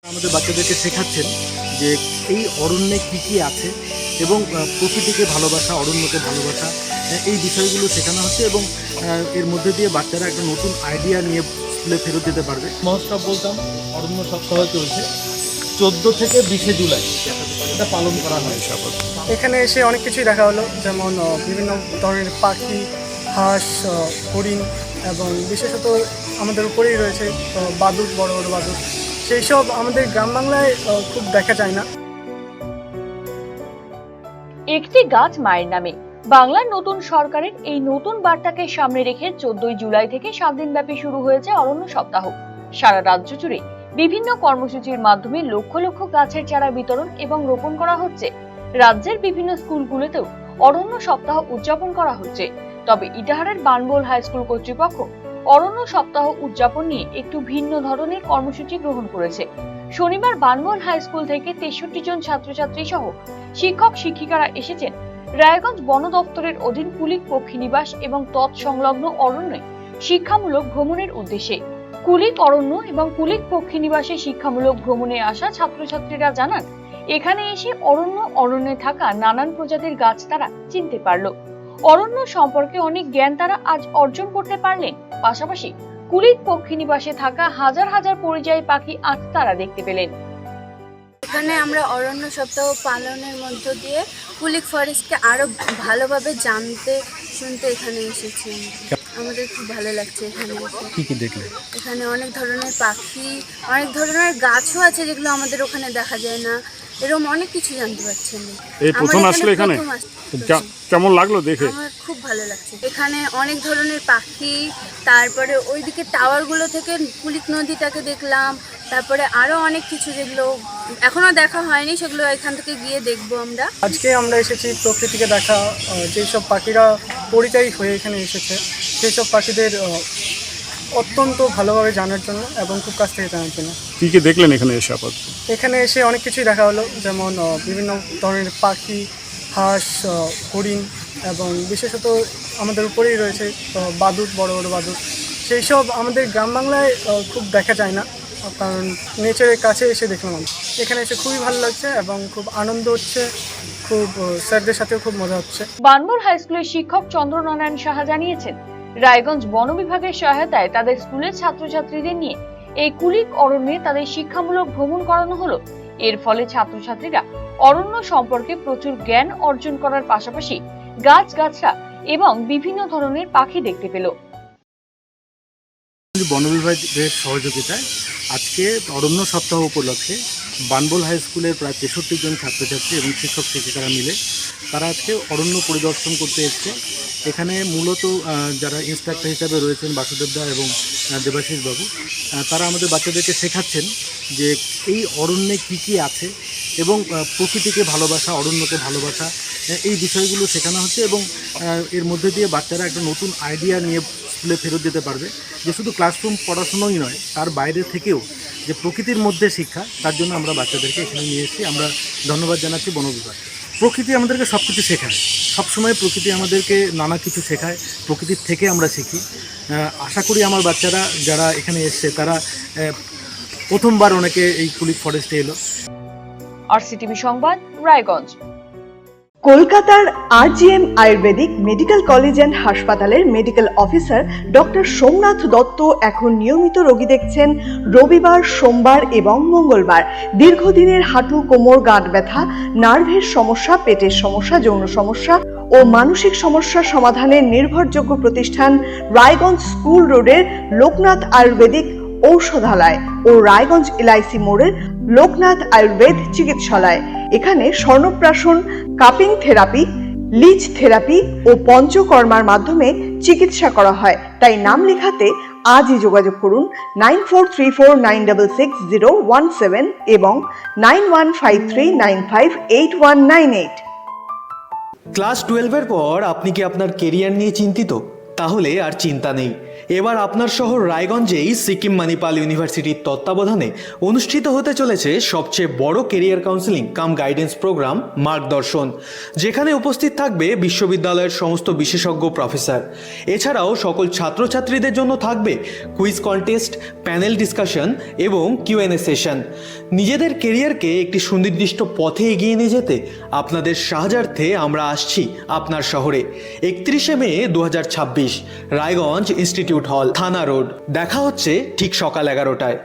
আমাদের বাচ্চাদেরকে শেখাচ্ছেন যে এই অরণ্যে কী আছে এবং প্রকৃতিকে ভালোবাসা, অরণ্যকে ভালোবাসা, এই বিষয়গুলো শেখানো হচ্ছে এবং এর মধ্যে দিয়ে বাচ্চারা একটা নতুন আইডিয়া নিয়ে স্কুলে ফেরত যেতে পারবে। মহোৎসব বলতাম, অরণ্য সপ্তাহ চলছে 14 থেকে 20 জুলাই এটা পালন করা হয়। এখানে এসে অনেক কিছুই দেখা হলো, যেমন বিভিন্ন ধরনের পাখি, হাঁস, হরিণ এবং বিশেষত আমাদের উপরেই রয়েছে বাদুড়, বড় বড় বাদুড়। সেই সব আমাদের গ্রাম বাংলায় খুব দেখা যায় না। একটি গাছ মায়ের নামে বাংলার নতুন সরকারের এই নতুন বার্তাকে সামনে রেখে 14 জুলাই থেকে 7 দিন ব্যাপী শুরু হয়েছে অরণ্য সপ্তাহ। সারা রাজ্য জুড়ে বিভিন্ন কর্মসূচির মাধ্যমে লক্ষ লক্ষ গাছের চারা বিতরণ এবং রোপণ করা হচ্ছে। রাজ্যের বিভিন্ন স্কুলগুলোতেও অরণ্য সপ্তাহ উদযাপন করা হচ্ছে। তবে ইটাহারের বানবোল হাই স্কুল কর্তৃপক্ষ অরণ্য সপ্তাহ উদযাপন নিয়ে একটু ভিন্ন ধরনের কর্মসূচি গ্রহণ করেছে। শনিবার বানবোল হাই স্কুল থেকে 63 জন ছাত্রছাত্রী সহ শিক্ষক শিক্ষিকারা এসেছেন রায়গঞ্জ বন দপ্তরের অধীন কুলিক পক্ষী নিবাস এবং তৎসংলগ্ন অরণ্যে শিক্ষামূলক ভ্রমণের উদ্দেশ্যে। কুলিক অরণ্য এবং কুলিক পক্ষী নিবাসে শিক্ষামূলক ভ্রমণে আসা ছাত্রছাত্রীরা জানান, এখানে এসে অরণ্যে থাকা নানান প্রজাতির গাছ তারা চিনতে পারল। অরণ্য সম্পর্কে অনেক জ্ঞান তারা আজ অর্জন করতে পারলেন। পাশাপাশি কুলিক পক্ষী নিবাসে থাকা হাজার হাজার পরিযায়ী পাখি আজ তারা দেখতে পেলেন। এখানে আমরা অরণ্য সপ্তাহ পালনের মধ্য দিয়ে কুলিক ফরেস্টকে আরো ভালোভাবে জানতে শুনতে এখানে এসেছি। আমাদের খুব ভালো লাগছে এখানে এসে। কি কি দেখলে? এখানে অনেক ধরনের পাখি, অনেক ধরনের গাছও আছে যেগুলো আমাদের ওখানে দেখা যায় না। এরকম অনেক কিছু জানতে পারছেন। এই প্রথম আসলে এখানে কেমন লাগলো দেখে? আমার খুব ভালো লাগছে। এখানে অনেক ধরনের পাখি, তারপরে ওইদিকে টাওয়ারগুলো থেকে কুলিক নদীটাকে দেখলাম, তারপরে আরো অনেক কিছু যেগুলো এখনো দেখা হয়নি, সেগুলো এখান থেকে গিয়ে দেখবো আমরা। আজকে আমরা এসেছি প্রকৃতিকে দেখা, যেসব পাখিরা পরিযায়ী হয়ে এখানে এসেছে সেই সব পাখিদের অত্যন্ত ভালোভাবে জানার জন্য এবং খুব কাছ থেকে জানার জন্য। কি কি দেখলেন এখানে এসে? আপাতত এখানে এসে অনেক কিছুই দেখা হলো, যেমন বিভিন্ন ধরনের পাখি, হাঁস, হরিণ এবং বিশেষত আমাদের উপরেই রয়েছে বাদুড়, বড় বড় বাদুড়। সেই সব আমাদের গ্রাম বাংলায় খুব দেখা যায় না, কারণ নেচারের কাছে এসে দেখলাম আমি। এখানে এসে খুবই ভালো লাগছে এবং খুব আনন্দ হচ্ছে, খুব স্যারদের সাথেও খুব মজা হচ্ছে। বানবোল হাই স্কুলের শিক্ষক চন্দ্রনারায়ণ সাহা জানিয়েছেন, রায়গঞ্জ বন বিভাগের সহায়তায় তাদের স্কুলের ছাত্রছাত্রীদের নিয়ে এই কুলিক অরণ্যে তাদের শিক্ষামূলক ভ্রমণ করানো হলো। এর ফলে ছাত্রছাত্রীরা অরণ্য সম্পর্কে প্রচুর জ্ঞান অর্জন করার পাশাপাশি গাছগাছরা এবং বিভিন্ন ধরনের পাখি দেখতে পেল। বন বিভাগের সহযোগিতায় আজকে অরণ্য সপ্তাহ উপলক্ষে বানবোল হাই স্কুলের প্রায় 63 জন ছাত্রছাত্রী এবং শিক্ষক শিক্ষিকারা মিলে তারা আজকে অরণ্য পরিদর্শন করতে এসছে। এখানে মূলত যারা ইন্সট্রাক্টর হিসাবে রয়েছেন বাসুদেব দা এবং দেবাশিস বাবু, তারা আমাদের বাচ্চাদেরকে শেখাচ্ছেন যে এই অরণ্যে কী আছে এবং প্রকৃতিকে ভালোবাসা, অরণ্যকে ভালোবাসা, এই বিষয়গুলো শেখানো হচ্ছে এবং এর মধ্যে দিয়ে বাচ্চারা একটা নতুন আইডিয়া নিয়ে স্কুলে ফেরত যেতে পারবে, যে শুধু ক্লাসরুম পড়াশুনোই নয়, তার বাইরে থেকেও যে প্রকৃতির মধ্যে শিক্ষা, তার জন্য আমরা বাচ্চাদেরকে এখানে নিয়ে এসেছি। আমরা ধন্যবাদ জানাচ্ছি বন বিভাগ। প্রকৃতি আমাদেরকে সব কিছু শেখায়, সবসময় প্রকৃতি আমাদেরকে নানা কিছু শেখায়, প্রকৃতির থেকে আমরা শিখি। আশা করি আমার বাচ্চারা যারা এখানে এসছে তারা প্রথমবার অনেকে এই কুলিক ফরেস্টে এলো। আরসিটিভি সংবাদ, রায়গঞ্জ। কলকাতার RGM Ayurvedic medical college and হাসপাতালের medical officer doctor Somnath Dutta এখন নিয়মিত রোগী দেখছেন রবিবার, সোমবার এবং মঙ্গলবার। দীর্ঘদিনের হাঁটু, কোমর, গাঁট ব্যথা, নার্ভের সমস্যা, পেটের সমস্যা, যৌন সমস্যা ও মানসিক সমস্যা সমাধানের নির্ভরযোগ্য প্রতিষ্ঠান রায়গঞ্জ স্কুল রোডের লোকনাথ আয়ুর্বেদিক ঔষধালয় ও রায়গঞ্জ এলআইসি মোড়ের লোকনাথ আয়ুর্বেদ চিকিৎসালয়। এখানে স্বর্ণপ্রাশন, কাপিং থেরাপি, লিচ থেরাপি ও পঞ্চকর্মার মাধ্যমে চিকিৎসা করা হয়। তাই নাম লেখাতে আজই যোগাযোগ করুন 9434966017 এবং 9153958198। ক্লাস 12-এর পর আপনি কি আপনার কেরিয়ার নিয়ে চিন্তিত? তাহলে আর চিন্তা নেই, এবার আপনার শহর রায়গঞ্জেই সিকিম মানিপাল ইউনিভার্সিটির তত্ত্বাবধানে অনুষ্ঠিত হতে চলেছে সবচেয়ে বড় কেরিয়ার কাউন্সেলিং কাম গাইডেন্স প্রোগ্রাম মার্গদর্শন, যেখানে উপস্থিত থাকবে বিশ্ববিদ্যালয়ের সমস্ত বিশেষজ্ঞ প্রফেসর। এছাড়াও সকল ছাত্রছাত্রীদের জন্য থাকবে কুইজ কন্টেস্ট, প্যানেল ডিসকাশন এবং কিউএনএ সেশন। নিজেদের কেরিয়ারকে একটি সুনির্দিষ্ট পথে এগিয়ে নিয়ে যেতে আপনাদের সাহায্যার্থে আমরা আসছি আপনার শহরে। 31শে মে 2026, রায়গঞ্জ ইনস্টিটিউট হল, থানা রোড। দেখা হচ্ছে ঠিক সকাল 11টায়।